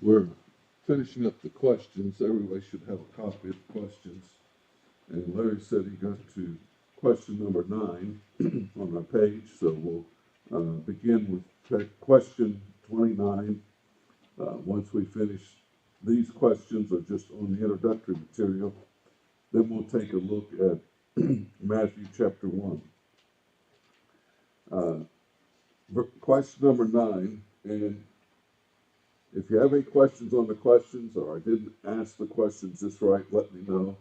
We're finishing up the questions. Everybody should have a copy of the questions. And Larry said he got to question number 9 on our page. So we'll begin with question 29. Once we finish these questions, or just on the introductory material, then we'll take a look at Matthew chapter 1. Question number 9, and if you have any questions on the questions, or I didn't ask the questions just right, let me know.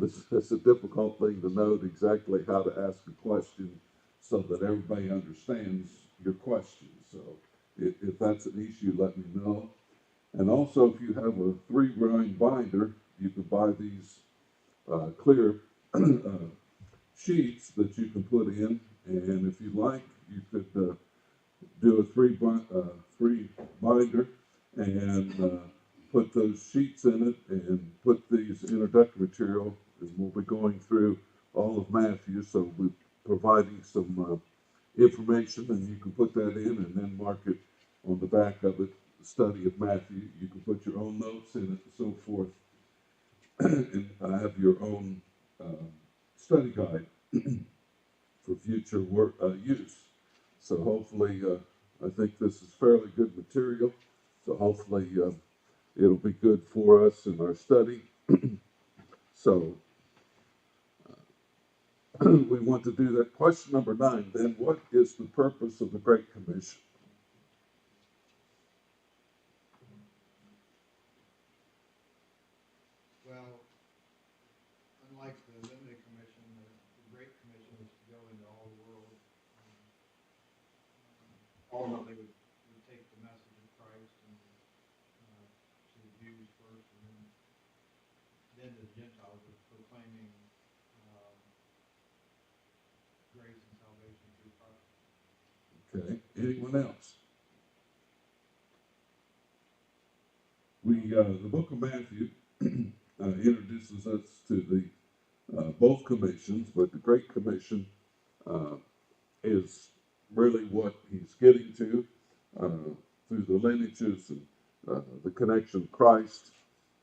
This is a difficult thing to note exactly how to ask a question so that everybody understands your question. So if that's an issue, let me know. And also, if you have a 3-ring binder, you can buy these clear sheets that you can put in. And if you like, you could do a three binder and put those sheets in it and put these introductory material, and we'll be going through all of Matthew, so we're providing some information, and you can put that in and then mark it on the back of it, the study of Matthew. You can put your own notes in it and so forth, and have your own study guide for future work use. So hopefully, I think this is fairly good material. So hopefully it'll be good for us in our study. So we want to do that. Question number 9, then, what is the purpose of the Great Commission? Well, unlike the limited commission, the Great Commission is to go into all the world. Ultimately, would take the message of Christ and to the Jews first, and then to the Gentiles, with proclaiming grace and salvation through Christ. Okay. Anyone else? The book of Matthew introduces us to the both commissions, but the Great Commission is really what he's getting to through the lineages and the connection of Christ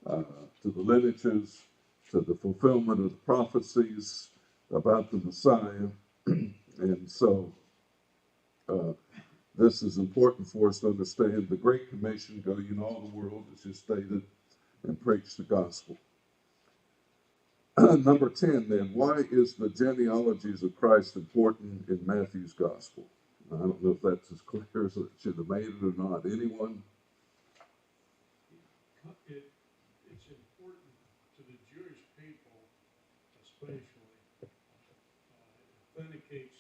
to the lineages, to the fulfillment of the prophecies about the Messiah. And so this is important for us to understand. The Great Commission, go ye in all the world, as just stated, and preach the gospel. Number 10, then, why is the genealogies of Christ important in Matthew's gospel? I don't know if that's as clear as it should have made it or not. Anyone? It's important to the Jewish people, especially. It authenticates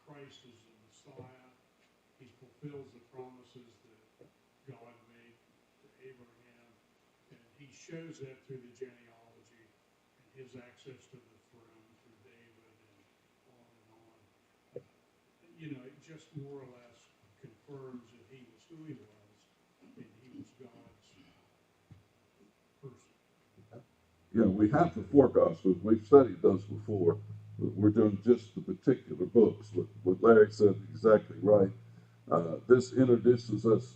Christ as the Messiah. He fulfills the promises that God made to Abraham, and he shows that through the genealogy and his access to the throne through David and on and on. It just more or less confirms that he was who he was, and he was God's person. Yeah, we have the 4 Gospels. We've studied those before. We're doing just the particular books. What Larry said exactly right. This introduces us,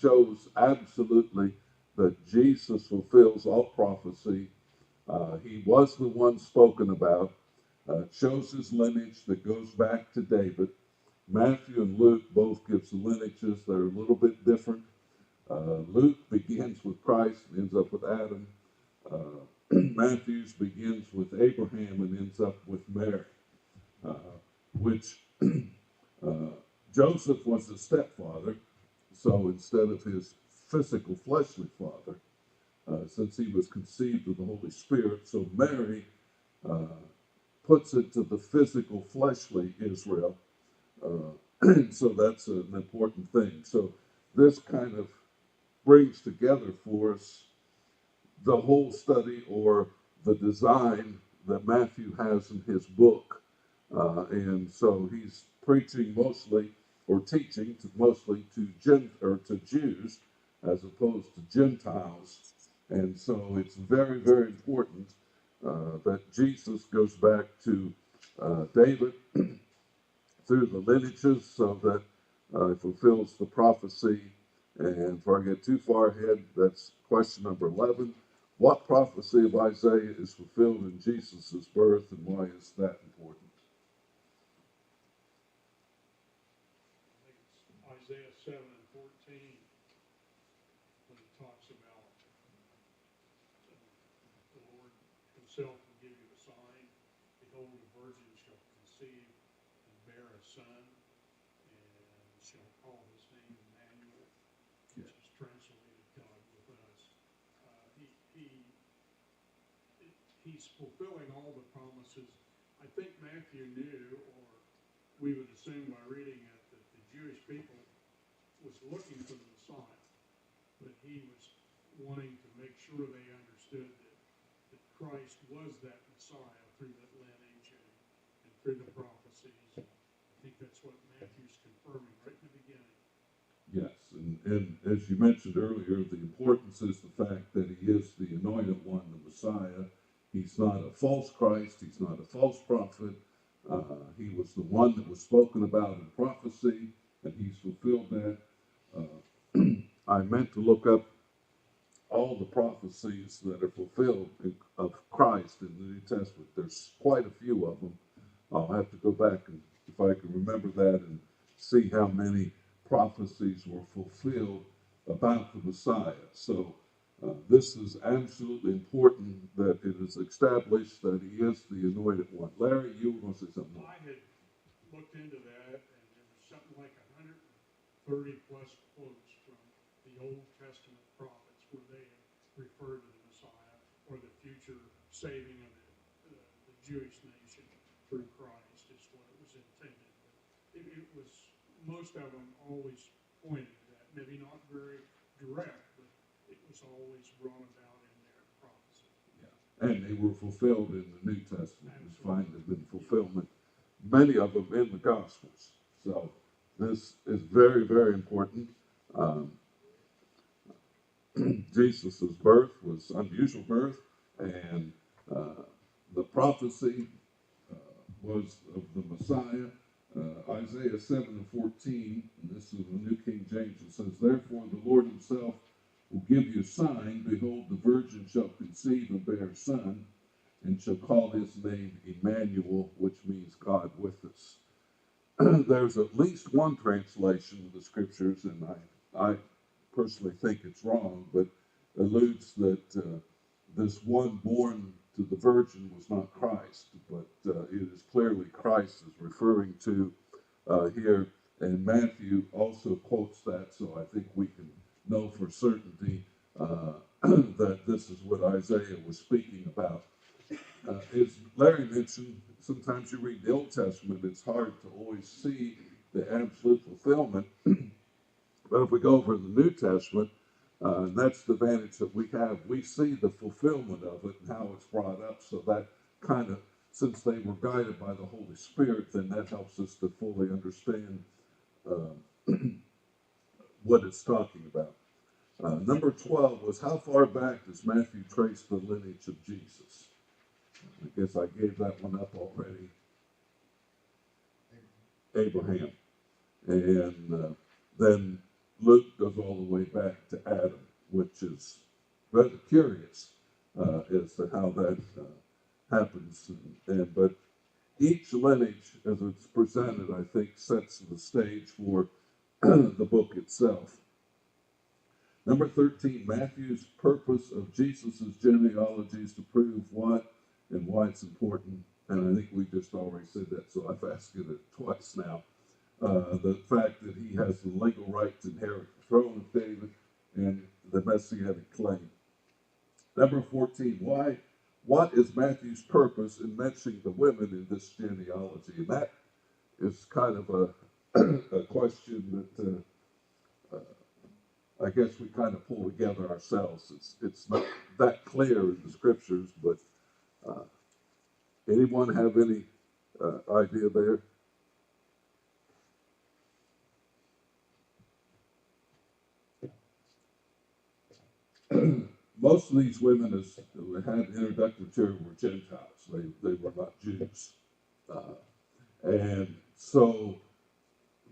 shows absolutely that Jesus fulfills all prophecy. He was the one spoken about. Shows his lineage that goes back to David. Matthew and Luke both gives the lineages that are a little bit different. Luke begins with Christ and ends up with Adam. Matthew's begins with Abraham and ends up with Mary, which Joseph was his stepfather. So instead of his physical fleshly father, since he was conceived of the Holy Spirit, so Mary puts it to the physical fleshly Israel. So that's an important thing. So this kind of brings together for us the whole study, or the design that Matthew has in his book. And so he's preaching mostly, or teaching mostly to Jews as opposed to Gentiles. And so it's very, very important that Jesus goes back to David through the lineages, so that it fulfills the prophecy And before I get too far ahead, that's question number 11. What prophecy of Isaiah is fulfilled in Jesus' birth, and why is that important? I think it's Isaiah 7:14, when it talks about the Lord himself will give you a sign. Behold, a virgin shall conceive and bear a son, and shall call his name Emmanuel, which is translated God with us. He's fulfilling all the promises. I think Matthew knew, or we would assume by reading it, that the Jewish people was looking for the Messiah, but he was wanting to make sure they understood that Christ was that Messiah through that lineage and through the prophecies. I think that's what Matthew's confirming right in the beginning. Yes, and as you mentioned earlier, the importance is the fact that he is the anointed one, the Messiah. He's not a false Christ, he's not a false prophet. He was the one that was spoken about in prophecy, and he's fulfilled that. I meant to look up all the prophecies that are fulfilled of Christ in the New Testament. There's quite a few of them. I'll have to go back and, if I can remember that, and see how many prophecies were fulfilled about the Messiah. So this is absolutely important that it is established that he is the anointed one. Larry, you were going to say something. I had looked into that, and there was something like 130 plus quotes from the Old Testament prophets where they referred to the Messiah or the future saving of the Jewish nation through Christ is what it was intended. But it was, most of them always pointed to that. Maybe not very direct, but it was always brought about in their prophecy. Yeah. And they were fulfilled in the New Testament. We find them in fulfillment, many of them in the Gospels. So this is very, very important. Jesus' birth was unusual birth, and the prophecy was of the Messiah. Isaiah 7:14, and this is the New King James, it says, "Therefore the Lord himself will give you a sign. Behold, the virgin shall conceive and bear a son, and shall call his name Emmanuel," which means God with us. There's at least one translation of the scriptures, and I personally think it's wrong, but alludes that this one born to the virgin was not Christ, but it is clearly Christ is referring to here. And Matthew also quotes that, so I think we can know for certainty that this is what Isaiah was speaking about. As Larry mentioned, sometimes you read the Old Testament, it's hard to always see the absolute fulfillment. But if we go over the New Testament, and that's the advantage that we have. We see the fulfillment of it and how it's brought up. So that kind of, since they were guided by the Holy Spirit, then that helps us to fully understand what it's talking about. Number 12 was, how far back does Matthew trace the lineage of Jesus? I guess I gave that one up already. Abraham. And then Luke goes all the way back to Adam, which is rather curious as to how that happens. But each lineage, as it's presented, I think, sets the stage for the book itself. Number 13, Matthew's purpose of Jesus' genealogy is to prove what and why it's important. And I think we just already said that, so I've asked it twice now. The fact that he has the legal right to inherit the throne of David and the messianic claim. Number 14, what is Matthew's purpose in mentioning the women in this genealogy? And that is kind of a question that I guess we kind of pull together ourselves. It's not that clear in the scriptures, but anyone have any idea there? Most of these women who had introductory material were Gentiles. They were not Jews. And so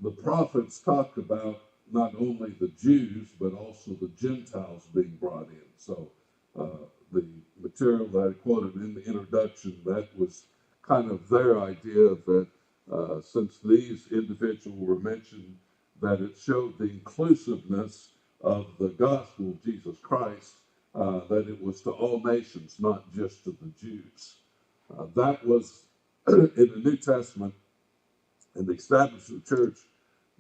the prophets talk about not only the Jews, but also the Gentiles being brought in. So the material that I quoted in the introduction, that was kind of their idea that since these individuals were mentioned, that it showed the inclusiveness of the gospel of Jesus Christ, that it was to all nations, not just to the Jews. That was in the New Testament, in the establishment church,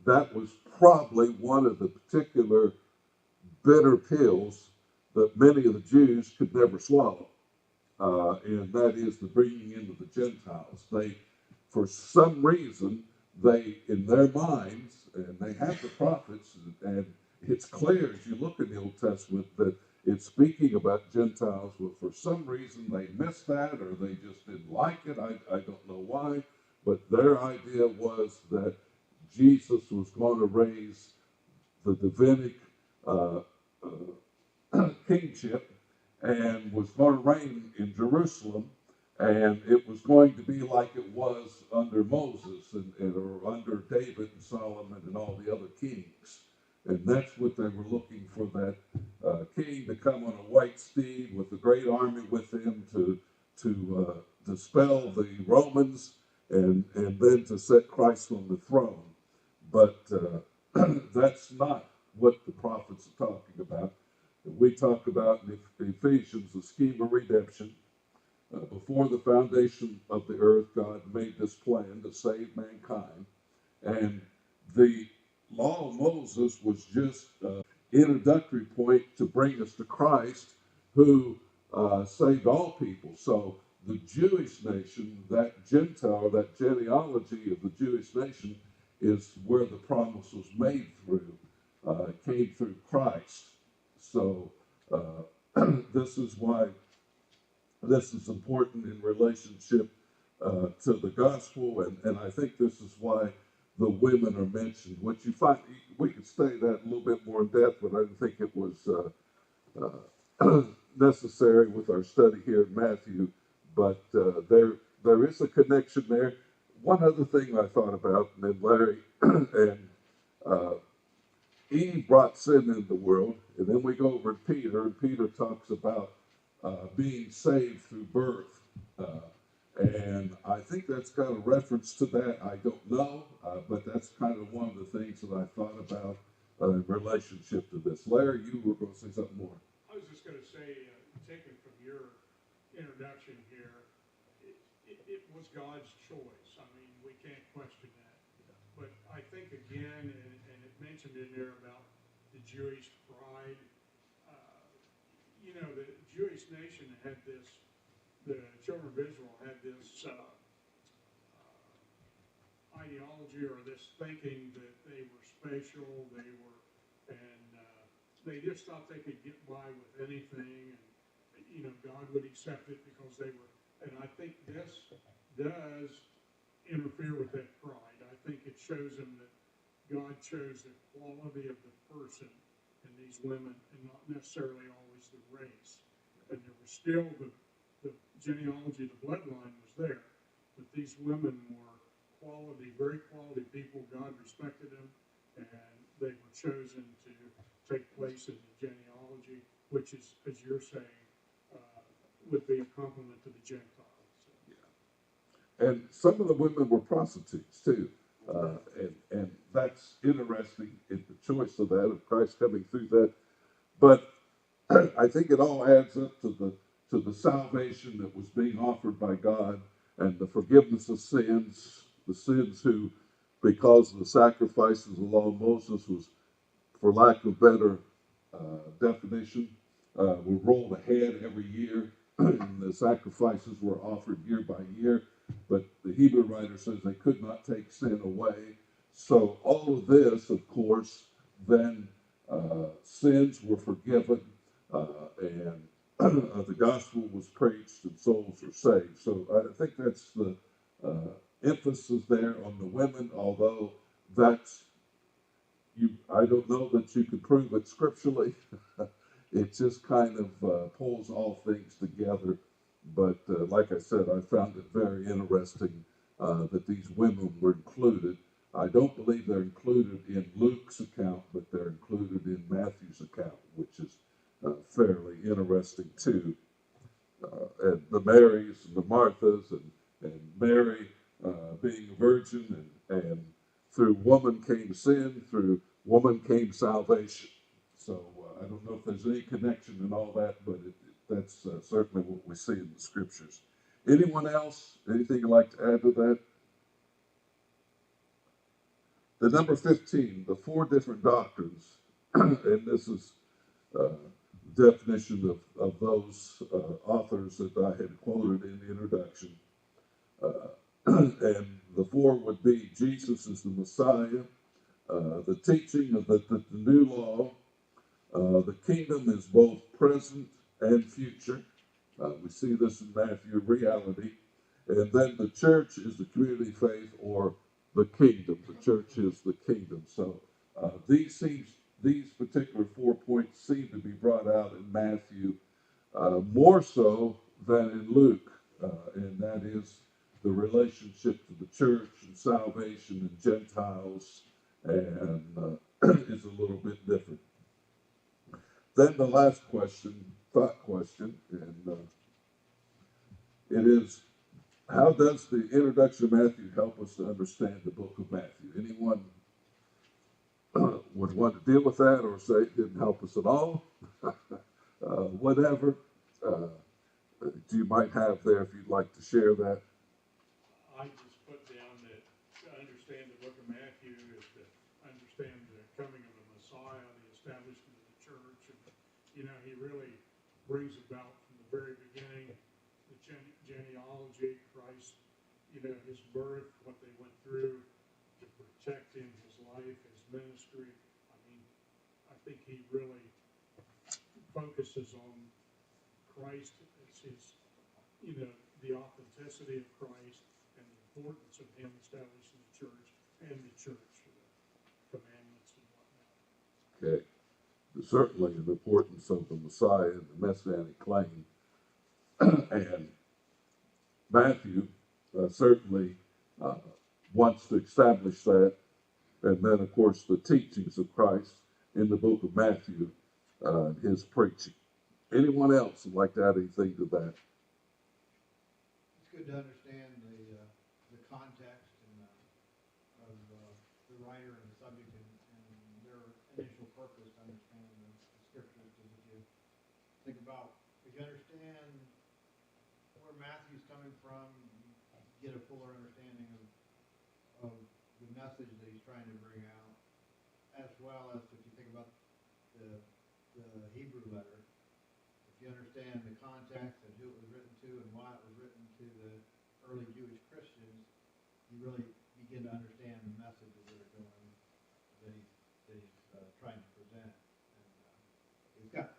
that was probably one of the particular bitter pills that many of the Jews could never swallow. And that is the bringing into the Gentiles. They, for some reason, they, in their minds, and they have the prophets, and it's clear as you look in the Old Testament that it's speaking about Gentiles, but for some reason they missed that or they just didn't like it. I don't know why, but their idea was that Jesus was going to raise the Davidic kingship and was going to reign in Jerusalem, and it was going to be like it was under Moses or under David and Solomon and all the other kings. And that's what they were looking for, that king to come on a white steed with a great army with him to dispel the Romans and then to set Christ on the throne. But that's not what the prophets are talking about. We talk about in Ephesians the scheme of redemption. Before the foundation of the earth, God made this plan to save mankind. And the law of Moses was just an introductory point to bring us to Christ, who saved all people. So the Jewish nation, that Gentile, that genealogy of the Jewish nation, is where the promise was made through. It came through Christ. So this is why this is important in relationship to the gospel, and I think this is why the women are mentioned. What you find, we could study that a little bit more in depth, but I didn't think it was necessary with our study here in Matthew. But there is a connection there. One other thing I thought about, and then Larry and Eve brought sin into the world, and then we go over to Peter, and Peter talks about being saved through birth. And I think that's got a reference to that. I don't know, but that's kind of one of the things that I thought about in relationship to this. Larry, you were going to say something more. I was just going to say, taken from your introduction here, it was God's choice. I mean, we can't question that. But I think again, and it mentioned in there about the Jewish pride, the Jewish nation had this, the children of Israel had this ideology or this thinking that they were special, and they just thought they could get by with anything, and God would accept it because they were. And I think this does interfere with that pride. I think it shows them that God chose the quality of the person in these women, and not necessarily always the race. And there was still the genealogy, the bloodline was there, but these women were quality, very quality people. God respected them, and they were chosen to take place in the genealogy, which is, as you're saying, would be a compliment to the Gentiles. So. Yeah. And some of the women were prostitutes too. And that's interesting in the choice of that, of Christ coming through that. But I think it all adds up to the salvation that was being offered by God and the forgiveness of sins, the sins who, because of the sacrifices of the law of Moses, was, for lack of better definition, were rolled ahead every year. And the sacrifices were offered year by year, but the Hebrew writer says they could not take sin away. So all of this, of course, then sins were forgiven, and the gospel was preached and souls were saved. So I think that's the emphasis there on the women, although that's, I don't know that you could prove it scripturally. It just kind of pulls all things together. But like I said, I found it very interesting that these women were included. I don't believe they're included in Luke's account, but they're included in Matthew's account, which is fairly interesting too. And the Marys and the Marthas and Mary being a virgin, and through woman came sin, through woman came salvation. So I don't know if there's any connection in all that, but that's certainly what we see in the scriptures. Anyone else? Anything you'd like to add to that? The number 15, the four different doctrines, and this is definition of those authors that I had quoted in the introduction. And the four would be Jesus is the Messiah, the teaching of the new law, the kingdom is both present and future. We see this in Matthew, reality. And then the church is the community faith or the kingdom. The church is the kingdom. So these particular 4 points seem to be brought out in Matthew more so than in Luke, and that is the relationship to the church and salvation and Gentiles, and is a little bit different. Then the last question, thought question, and it is, how does the introduction of Matthew help us to understand the book of Matthew? Anyone would want to deal with that or say it didn't help us at all? Whatever you might have there if you'd like to share that. I just put down that to understand the book of Matthew is to understand the coming of the Messiah, the establishment of the church. And, he really brings about from the very beginning the genealogy, Christ, his birth, what they went through to protect him, his life, his ministry. I mean, I think he really focuses on Christ as his, the authenticity of Christ and the importance of him establishing the church and the church, the commandments and whatnot. Okay. Certainly the importance of the Messiah and the Messianic claim. And Matthew certainly wants to establish that. And then, of course, the teachings of Christ in the book of Matthew, his preaching. Anyone else would like to add anything to that? It's good to understand the context and of the writer and the subject and their initial purpose to understand the scriptures. Because if you think about, if you understand where Matthew's coming from, you get a fuller understanding of the message that he's trying to bring out, as well as if you think about the Hebrew letter. If you understand the context and who it was written to and why it was written to the early Jewish Christians, you really begin to understand the messages that are going, that he's trying to present. And it's got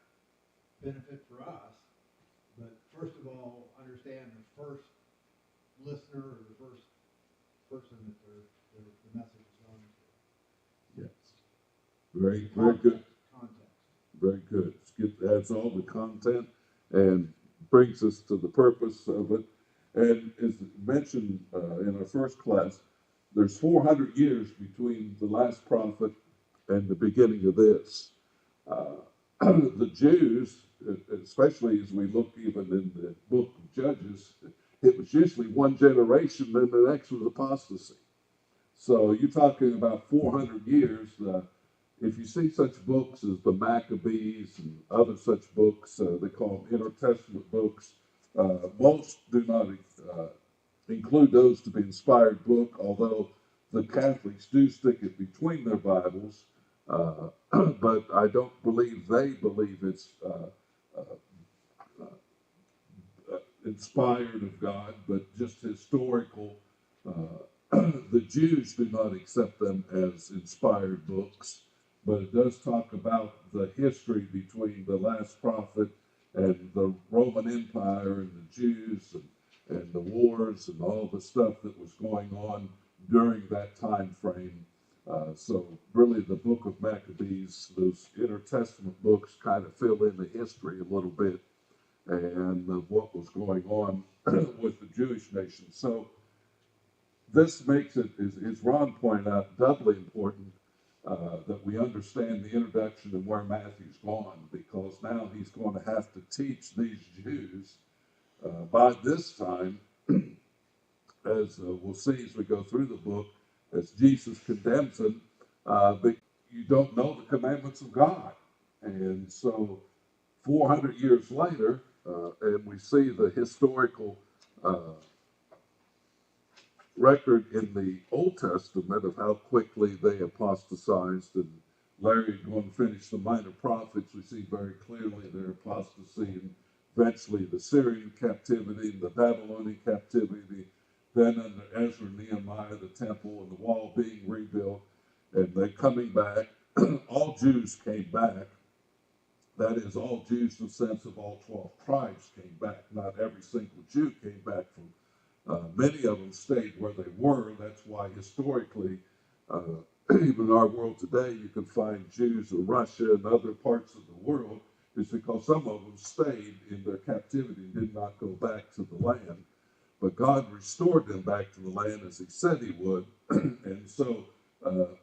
benefit for us, but first of all, understand the first listener or the first person that the message is going to. Yes. Very good. Context. Very good. Adds all the content and brings us to the purpose of it. And as mentioned in our first class, there's 400 years between the last prophet and the beginning of this. The Jews, especially as we look even in the book of Judges, it was usually one generation, then the next was apostasy. So you're talking about 400 years. If you see such books as the Maccabees and other such books, they call them intertestament books. Most do not include those to be inspired book, although the Catholics do stick it between their Bibles. But I don't believe they believe it's inspired of God, but just historical. The Jews do not accept them as inspired books, but it does talk about the history between the last prophet and the Roman Empire and the Jews and the wars and all the stuff that was going on during that time frame. So really the book of Maccabees, those intertestament books kind of fill in the history a little bit and of what was going on with the Jewish nation. So this makes it, as Ron pointed out, doubly important that we understand the introduction and where Matthew's gone, because now he's going to have to teach these Jews by this time, as we'll see as we go through the book, as Jesus condemns them, but you don't know the commandments of God. And so 400 years later, and we see the historical record in the Old Testament of how quickly they apostatized, and Larry going to finish the minor prophets. We see very clearly their apostasy, and eventually the Syrian captivity, the Babylonian captivity, then under Ezra and Nehemiah, the temple and the wall being rebuilt, and they coming back. All Jews came back. That is, all Jews in the sense of all 12 tribes came back. Not every single Jew came back from. Many of them stayed where they were. That's why historically, even in our world today, you can find Jews in Russia and other parts of the world, is because some of them stayed in their captivity and did not go back to the land. But God restored them back to the land as he said he would. And so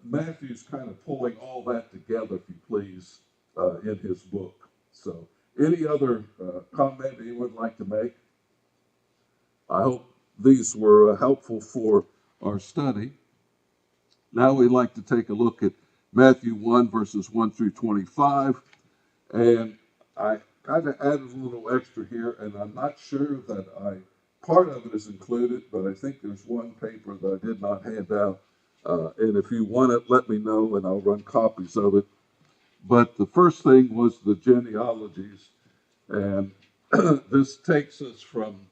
Matthew's kind of pulling all that together, if you please, in his book. So any other comment anyone would like to make? I hope these were helpful for our study. Now we'd like to take a look at Matthew 1, verses 1 through 25. And I kind of added a little extra here, and I'm not sure that part of it is included, but I think there's one paper that I did not hand out. And if you want it, let me know, and I'll run copies of it. But the first thing was the genealogies. And this takes us from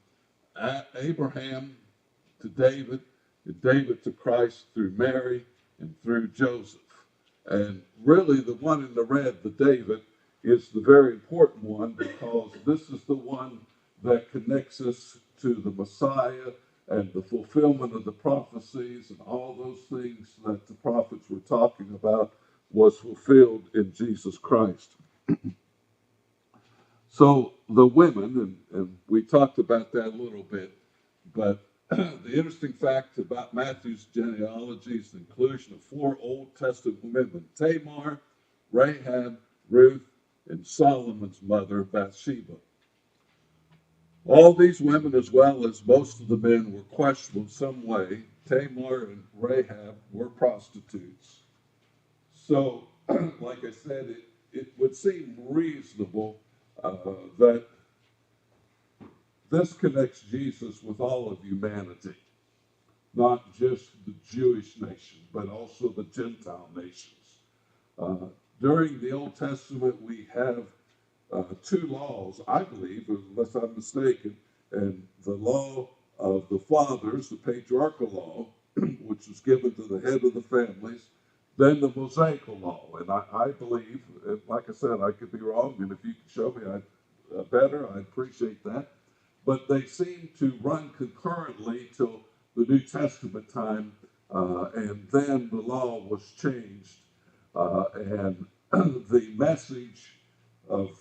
Abraham to David, and David to Christ through Mary and through Joseph. And really the one in the red, the David, is the very important one, because this is the one that connects us to the Messiah and the fulfillment of the prophecies, and all those things that the prophets were talking about was fulfilled in Jesus Christ. So the women, and we talked about that a little bit, but the interesting fact about Matthew's genealogy is the inclusion of 4 Old Testament women: Tamar, Rahab, Ruth, and Solomon's mother, Bathsheba. All these women, as well as most of the men, were questionable in some way. Tamar and Rahab were prostitutes. So, like I said, it would seem reasonable that this connects Jesus with all of humanity, not just the Jewish nation, but also the Gentile nations. During the Old Testament, we have 2 laws, I believe, unless I'm mistaken, and the law of the fathers, the patriarchal law, which was given to the head of the families, then the Mosaical law. And I believe, and like I said, I could be wrong, and if you could show me better, I'd appreciate that. But they seem to run concurrently till the New Testament time, and then the law was changed, and the message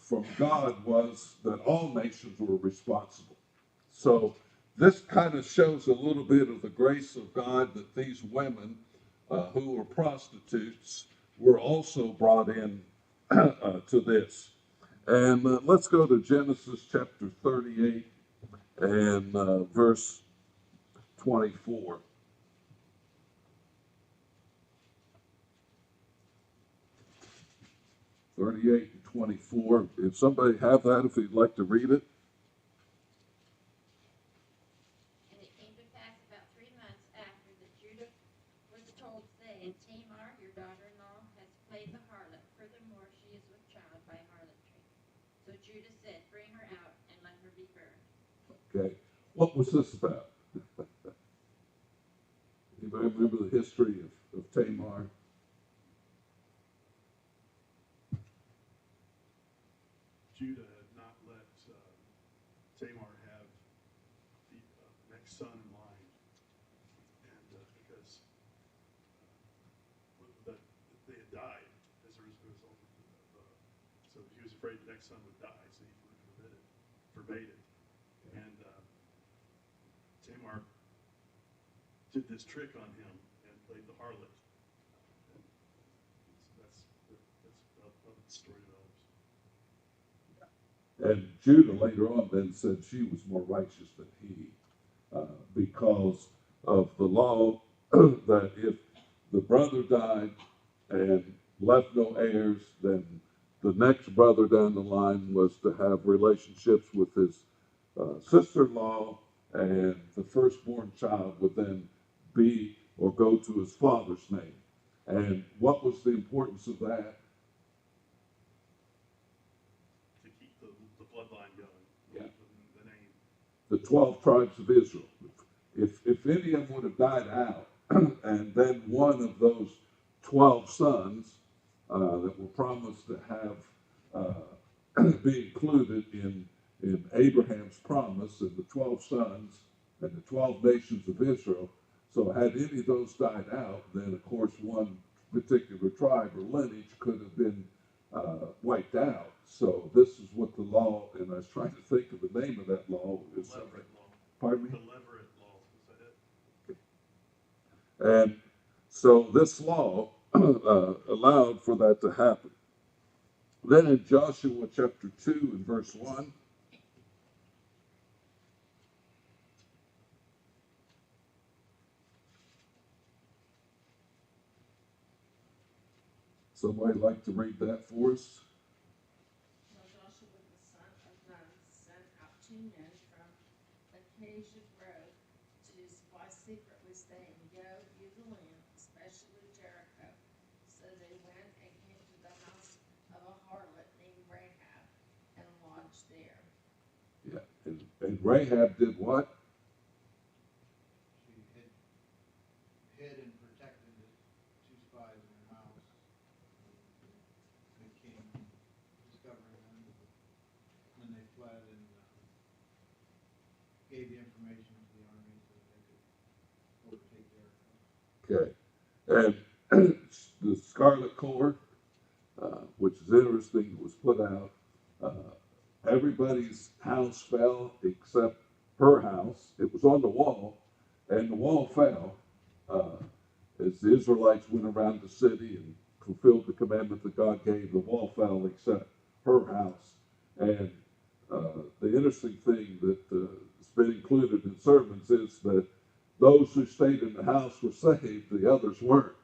from God was that all nations were responsible. So this kind of shows a little bit of the grace of God, that these women who were prostitutes were also brought in to this. And let's go to Genesis chapter 38 and verse 24. (38 and 24). If somebody have that, if you'd like to read it. And it came to pass about 3 months after that Judah was told, saying, Tamar, your daughter-in-law, has played the harlot. Furthermore, she is with child by harlotry. So Judah said, bring her out and let her be burned. Okay. What was this about? Anybody remember the history of Tamar? Judah had not let Tamar have the next son in line, and because they had died as a result of so he was afraid the next son would die, so he forbade it. And Tamar did this trick on him and played the harlot. And that's how the story develops. And Judah later on then said she was more righteous than he, because of the law that if the brother died and left no heirs, then the next brother down the line was to have relationships with his sister-in-law, and the firstborn child would then be or go to his father's name. And what was the importance of that? To keep the bloodline going. Yeah. The name. The 12 tribes of Israel. If any of them would have died out, and then one of those 12 sons that were promised to have be included in Abraham's promise and the 12 sons and the 12 nations of Israel. So had any of those died out, then of course one particular tribe or lineage could have been wiped out. So this is what the law, and I was trying to think of the name of that law. The Levirate law. Pardon me? The Levirate law, is that it? And so this law allowed for that to happen. Then in Joshua chapter 2 and verse 1, somebody like to read that for us? Now Joshua the son of Nun sent out 2 men from Acacia Grove to spy secretly, saying, Go view the land, especially Jericho. So they went and came to the house of a harlot named Rahab and lodged there. Yeah. And Rahab did what? She hid and protected the 2 spies in her house. The king discovering them, and they fled and gave the information to the army so that they could overtake Jericho. Okay. And the Scarlet Cord, which is interesting, was put out. Everybody's house fell except her house. It was on the wall, and the wall fell as the Israelites went around the city and fulfilled the commandment that God gave. The wall fell except her house. And the interesting thing that has been included in sermons is that those who stayed in the house were saved, the others weren't.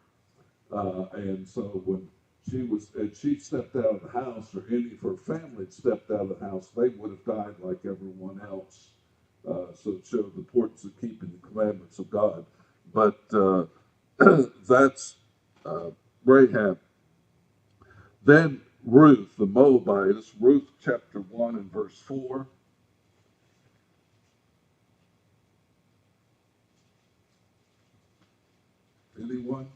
And so when she stepped out of the house, or any of her family had stepped out of the house, they would have died like everyone else. So it showed the importance of keeping the commandments of God. But that's Rahab. Then Ruth, the Moabitess, Ruth chapter 1 and verse 4. Anyone?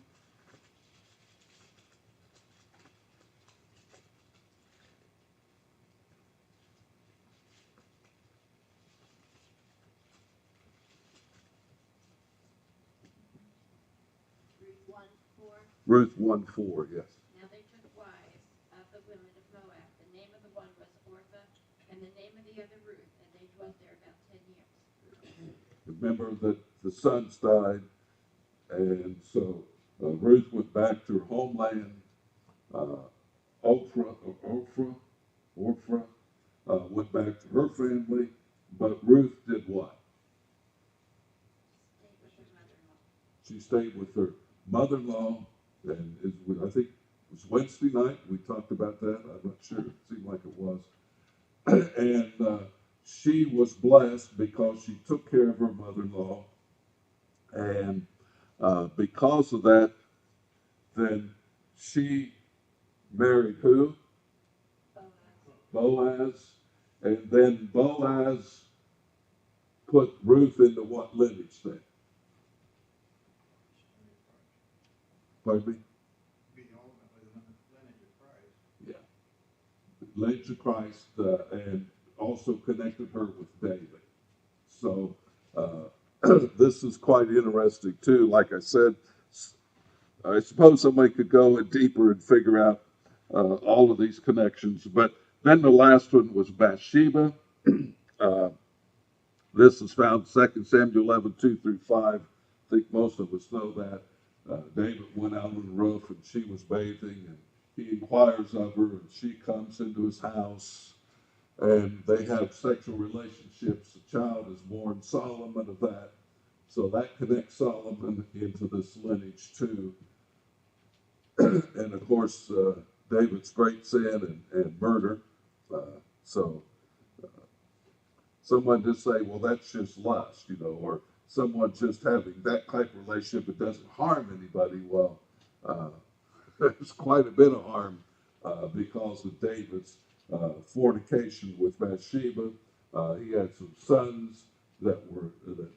Ruth 1:4, yes. Now they took wives of the women of Moab. The name of the one was Orpah, and the name of the other Ruth, and they dwelt there about 10 years. Remember that the sons died, and so Ruth went back to her homeland. Orpah went back to her family, but Ruth did what? Stayed with her mother-in-law. She stayed with her mother-in-law, and I think it was Wednesday night. We talked about that. I'm not sure. It seemed like it was. And she was blessed because she took care of her mother-in-law. And because of that, then she married who? Boaz. And then Boaz put Ruth into what lineage then? Pardon me? Be ultimately the lineage of Christ. Yeah. Lineage of Christ, and also connected her with David. So this is quite interesting too. Like I said, I suppose somebody could go in deeper and figure out all of these connections. But then the last one was Bathsheba. This is found 2 Samuel 11, 2 through 5, think most of us know that. David went out on the roof and she was bathing, and he inquires of her, and she comes into his house, and they have sexual relationships. A child is born, Solomon, of that. So that connects Solomon into this lineage too. And of course, David's great sin and murder. So someone just say, well, that's just lust, or someone just having that type of relationship, it doesn't harm anybody. Well, there's quite a bit of harm because of David's fornication with Bathsheba. He had some sons that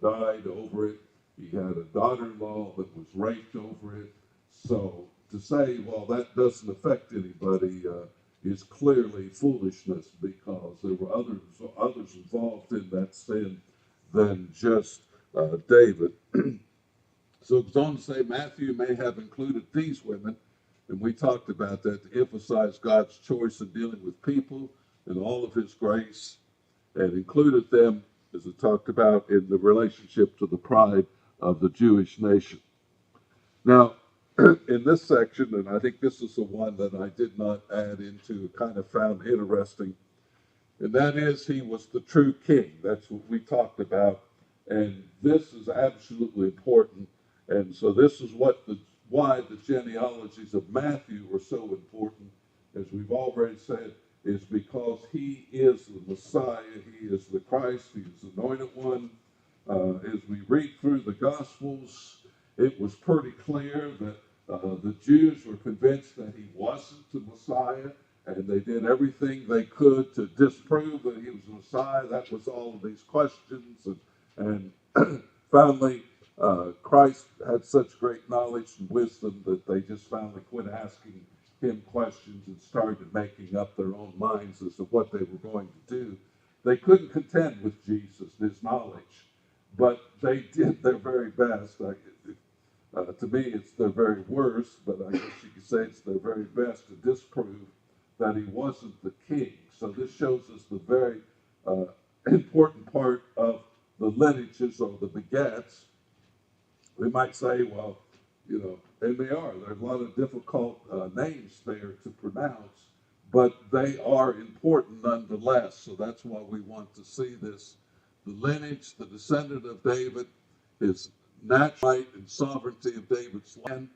died over it. He had a daughter-in-law that was raped over it. So to say, well, that doesn't affect anybody is clearly foolishness, because there were others involved in that sin than just David. So it goes on to say, Matthew may have included these women, and we talked about that, to emphasize God's choice in dealing with people and all of his grace, and included them, as it talked about, in the relationship to the pride of the Jewish nation. Now, in this section, and I think this is the one that I did not add into, kind of found interesting, and that is, he was the true king. That's what we talked about, and this is absolutely important. And so this is why the genealogies of Matthew are so important, as we've already said, is because he is the Messiah, he is the Christ, he is the anointed one. As we read through the Gospels, it was pretty clear that the Jews were convinced that he wasn't the Messiah, and they did everything they could to disprove that he was the Messiah. That was all of these questions, and finally, Christ had such great knowledge and wisdom that they just finally quit asking him questions and started making up their own minds as to what they were going to do. They couldn't contend with Jesus and his knowledge, but they did their very best. To me, it's their very worst, but I guess you could say it's their very best to disprove that he wasn't the king. So this shows us the very important part of the lineages or the begats. We might say, well, and they are. There's a lot of difficult names there to pronounce, but they are important nonetheless. So that's why we want to see this. The lineage, the descendant of David, his natural right and sovereignty of David's land,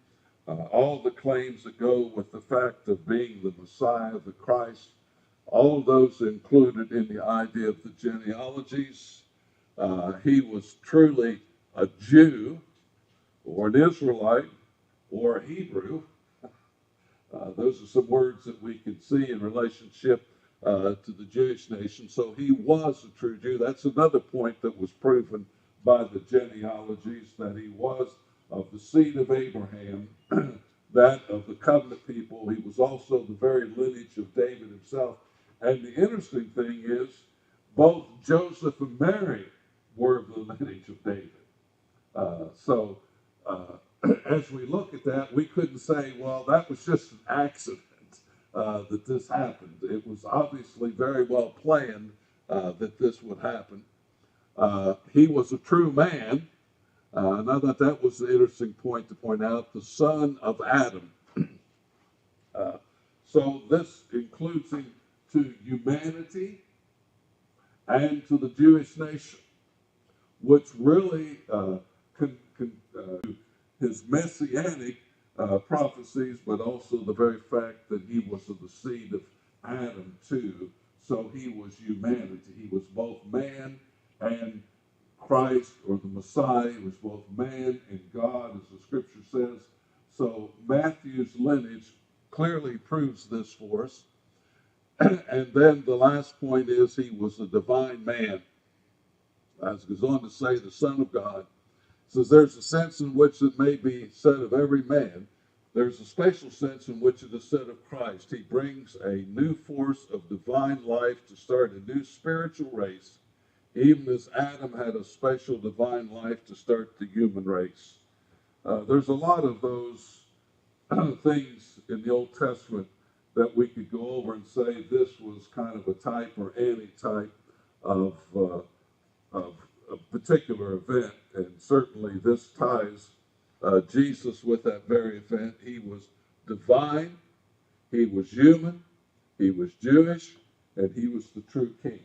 all the claims that go with the fact of being the Messiah, the Christ, all of those included in the idea of the genealogies. He was truly a Jew, or an Israelite, or a Hebrew. Those are some words that we can see in relationship to the Jewish nation. So he was a true Jew. That's another point that was proven by the genealogies, that he was of the seed of Abraham, that of the covenant people. He was also the very lineage of David himself. And the interesting thing is, both Joseph and Mary were of the lineage of David. As we look at that, we couldn't say, well, that was just an accident that this happened. It was obviously very well planned that this would happen. He was a true man, and I thought that was an interesting point to point out, the son of Adam. So this includes him to humanity and to the Jewish nation, which really his messianic prophecies, but also the very fact that he was of the seed of Adam too. So he was humanity. He was both man and Christ, or the Messiah. He was both man and God, as the scripture says. So Matthew's lineage clearly proves this for us. And then the last point is, he was a divine man. As it goes on to say, the Son of God. It says there's a sense in which it may be said of every man. There's a special sense in which it is said of Christ. He brings a new force of divine life to start a new spiritual race, even as Adam had a special divine life to start the human race. There's a lot of those things in the Old Testament that we could go over and say this was kind of a type or anti-type of a particular event. and certainly this ties Jesus with that very event. He was divine, he was human, he was Jewish, and he was the true king.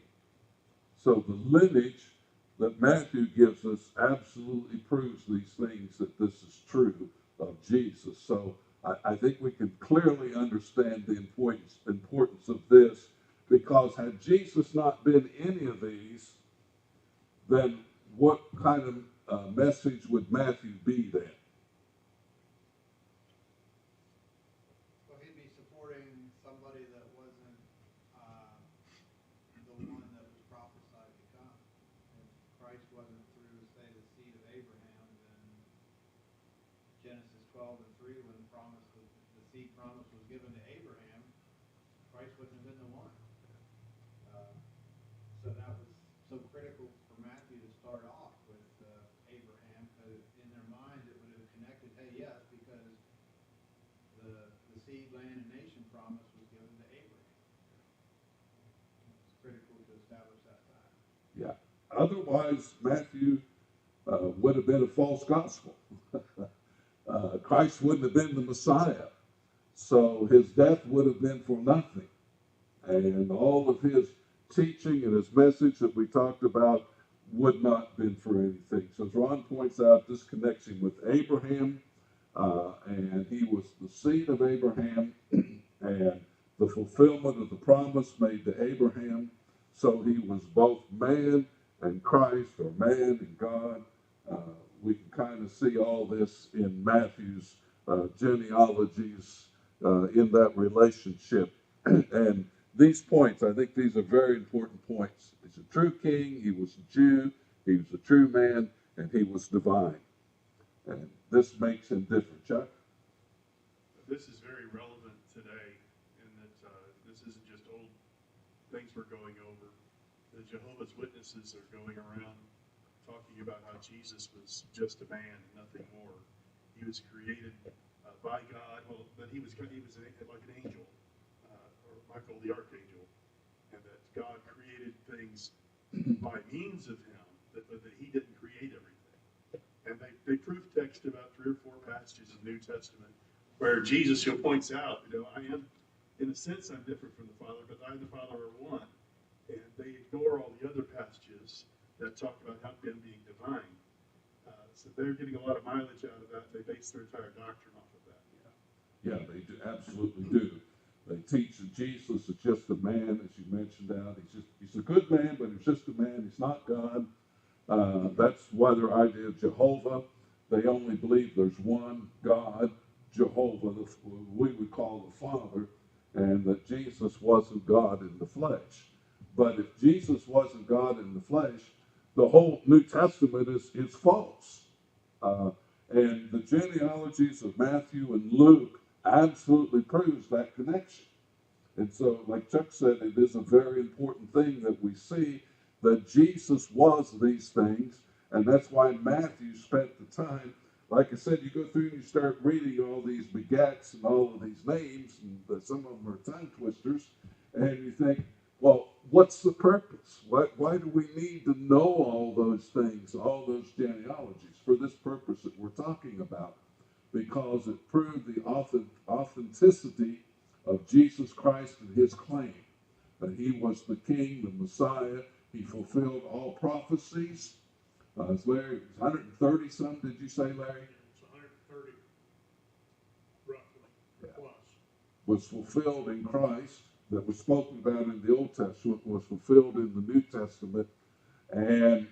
So the lineage that Matthew gives us absolutely proves these things, that this is true of Jesus. So I think we can clearly understand the importance of this, because had Jesus not been any of these, then what kind of message would Matthew be then? So he'd be supporting somebody that wasn't, the one that was prophesied to come. If Christ wasn't through, say, the seed of Abraham, then Genesis 12:3, when the seed promise was given to Abraham, Christ wouldn't have been the one. So that was so critical for Matthew to start off with Abraham, because in their minds it would have connected, hey, yes, because the seed, land, and nation promise was given to Abraham. It's critical to establish that fact. Yeah. Otherwise, Matthew would have been a false gospel. Christ wouldn't have been the Messiah. So his death would have been for nothing. And all of his teaching and his message that we talked about would not have been for anything. So as Ron points out, this connects him with Abraham, and he was the seed of Abraham and the fulfillment of the promise made to Abraham. So he was both man and Christ, or man and God. We can kind of see all this in Matthew's genealogies in that relationship. And these points, I think these are very important points. He's a true king, he was a Jew, he was a true man, and he was divine. And this makes him different. Chuck? This is very relevant today, in that this isn't just old things we're going over. The Jehovah's Witnesses are going around talking about how Jesus was just a man and nothing more. He was created by God, well, but he was like an angel, or Michael the Archangel, and that God created things by means of him, but that he didn't create everything. And they prove text about 3 or 4 passages in the New Testament where Jesus, points out, I am, in a sense, I'm different from the Father, but I and the Father are one. And they ignore all the other passages that talk about him being divine. So they're getting a lot of mileage out of that. They base their entire doctrine off of that. Yeah, they do, absolutely do. They teach that Jesus is just a man, as you mentioned out. He's a good man, but he's just a man. He's not God. That's why their idea of Jehovah. They only believe there's one God, Jehovah, we would call the Father, and that Jesus wasn't God in the flesh. But if Jesus wasn't God in the flesh, the whole New Testament is false. And the genealogies of Matthew and Luke absolutely proves that connection. And so, like Chuck said, it is a very important thing that we see that Jesus was these things, and that's why Matthew spent the time. Like I said, you go through and you start reading all these begats and all of these names, and some of them are tongue twisters, and you think, well, what's the purpose? Why do we need to know all those things, all those genealogies, for this purpose that we're talking about? Because it proved the authenticity of Jesus Christ and his claim that he was the king, the Messiah. He fulfilled all prophecies. As Larry, 130 some, did you say, Larry? It's 130, roughly, plus. Was fulfilled in Christ, that was spoken about in the Old Testament, was fulfilled in the New Testament. And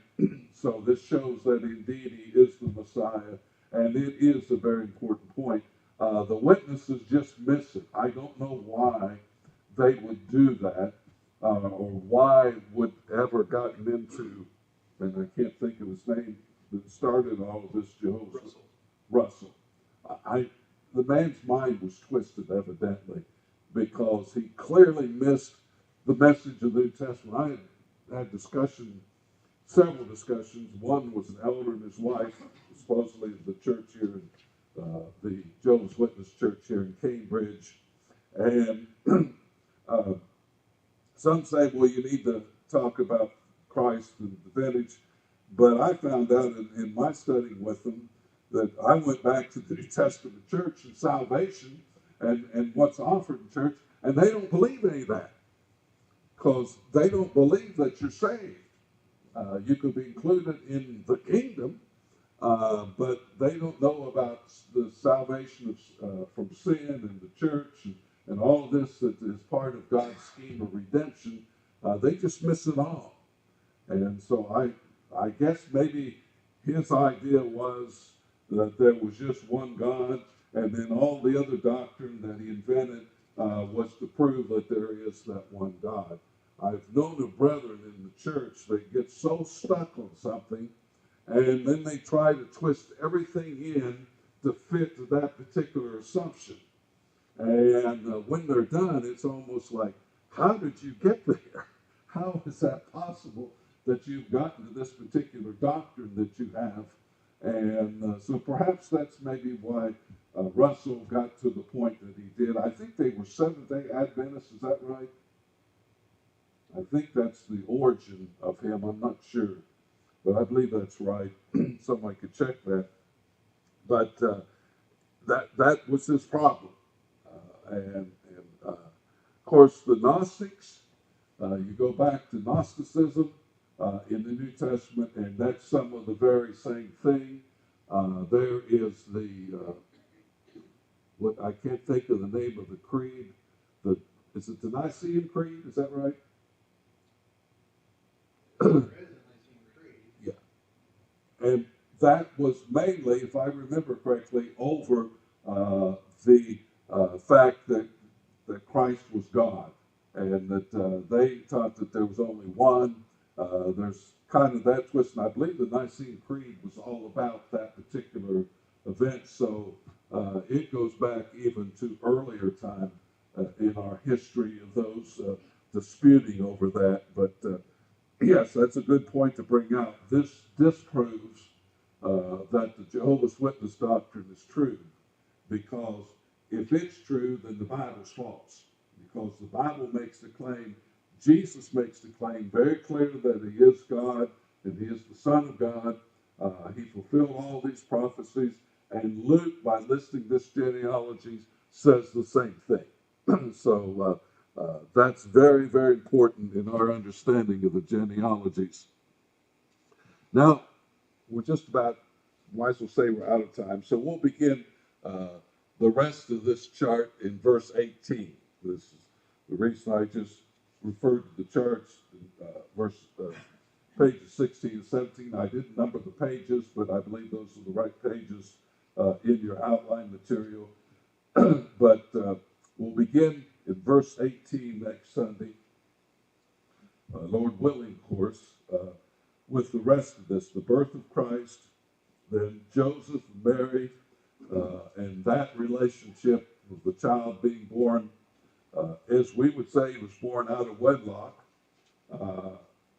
so this shows that indeed he is the Messiah, and it is a very important point. The witnesses just miss it. I don't know why they would do that, or why would ever gotten into, and I can't think of his name, that started all of this, Jehovah's Russell. The man's mind was twisted, evidently, because he clearly missed the message of the New Testament. I had several discussions. One was an elder and his wife, supposedly the church here, the Jehovah's Witness church here in Cambridge. And some say, well, you need to talk about Christ and the vintage. But I found out in my studying with them that I went back to the New Testament church and salvation and what's offered in church, and they don't believe any of that because they don't believe that you're saved. You could be included in the kingdom, but they don't know about the salvation from sin and the church and all of this that is part of God's scheme of redemption. They just miss it all. And so I guess maybe his idea was that there was just one God, and then all the other doctrine that he invented was to prove that there is that one God. I've known of brethren in the church, they get so stuck on something, and then they try to twist everything in to fit to that particular assumption. And when they're done, it's almost like, how did you get there? How is that possible that you've gotten to this particular doctrine that you have? And so perhaps that's maybe why Russell got to the point that he did. I think they were Seventh-day Adventists, is that right? I think that's the origin of him. I'm not sure, but I believe that's right. Somebody could check that. But that was his problem. Of course, the Gnostics, you go back to Gnosticism in the New Testament, and that's some of the very same thing. There is what I can't think of the name of the creed. Is it the Nicene Creed? Is that right? There is a Nicene Creed. Yeah. And that was mainly, if I remember correctly, over the fact that Christ was God, and that they taught that there was only one. There's kind of that twist, and I believe the Nicene Creed was all about that particular event. So it goes back even to earlier time in our history of those disputing over that. But yes, that's a good point to bring out. This disproves that the Jehovah's Witness doctrine is true, because if it's true, then the Bible's false. Because the Bible makes the claim, Jesus makes the claim very clear that he is God and he is the Son of God. He fulfilled all these prophecies, and Luke, by listing this genealogy, says the same thing. So that's very, very important in our understanding of the genealogies. Now, we're just about, might as well say we're out of time. So we'll begin the rest of this chart in verse 18. This is the reason I just referred to the charts, pages 16 and 17. I didn't number the pages, but I believe those are the right pages in your outline material. But we'll begin in verse 18 next Sunday, Lord willing, of course, with the rest of this, the birth of Christ, then Joseph and Mary, and that relationship with the child being born, as we would say, he was born out of wedlock.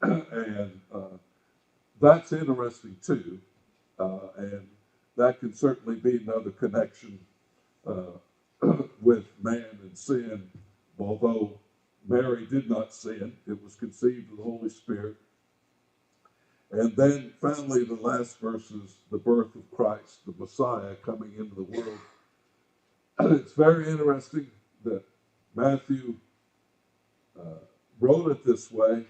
And that's interesting too. And that can certainly be another connection with man and sin. Although Mary did not sin, it was conceived of the Holy Spirit. And then finally, the last verse is the birth of Christ, the Messiah coming into the world. It's very interesting that Matthew wrote it this way,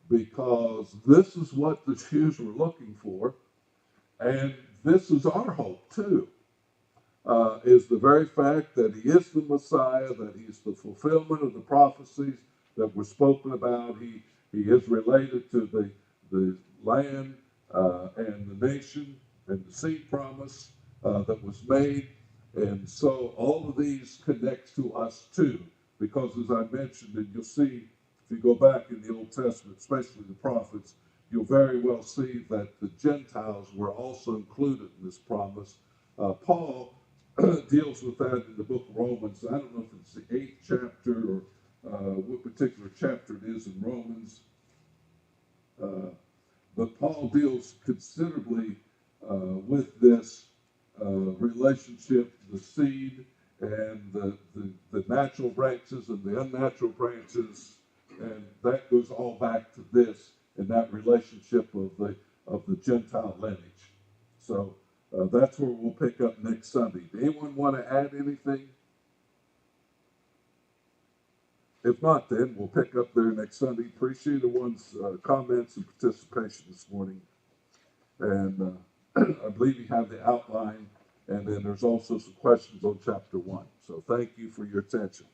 because this is what the Jews were looking for, and this is our hope too, is the very fact that he is the Messiah, that he's the fulfillment of the prophecies that were spoken about. He is related to the land and the nation and the seed promise that was made. And so all of these connects to us too, because as I mentioned, and you'll see if you go back in the Old Testament, especially the prophets, you'll very well see that the Gentiles were also included in this promise. Paul deals with that in the book of Romans. I don't know if it's the 8th chapter or what particular chapter it is in Romans. But Paul deals considerably with this relationship, the seed and the natural branches and the unnatural branches, and that goes all back to this and that relationship of of the Gentile lineage. So that's where we'll pick up next Sunday. Anyone want to add anything? If not, then we'll pick up there next Sunday. Appreciate everyone's comments and participation this morning. And I believe you have the outline, and then there's also some questions on chapter 1. So thank you for your attention.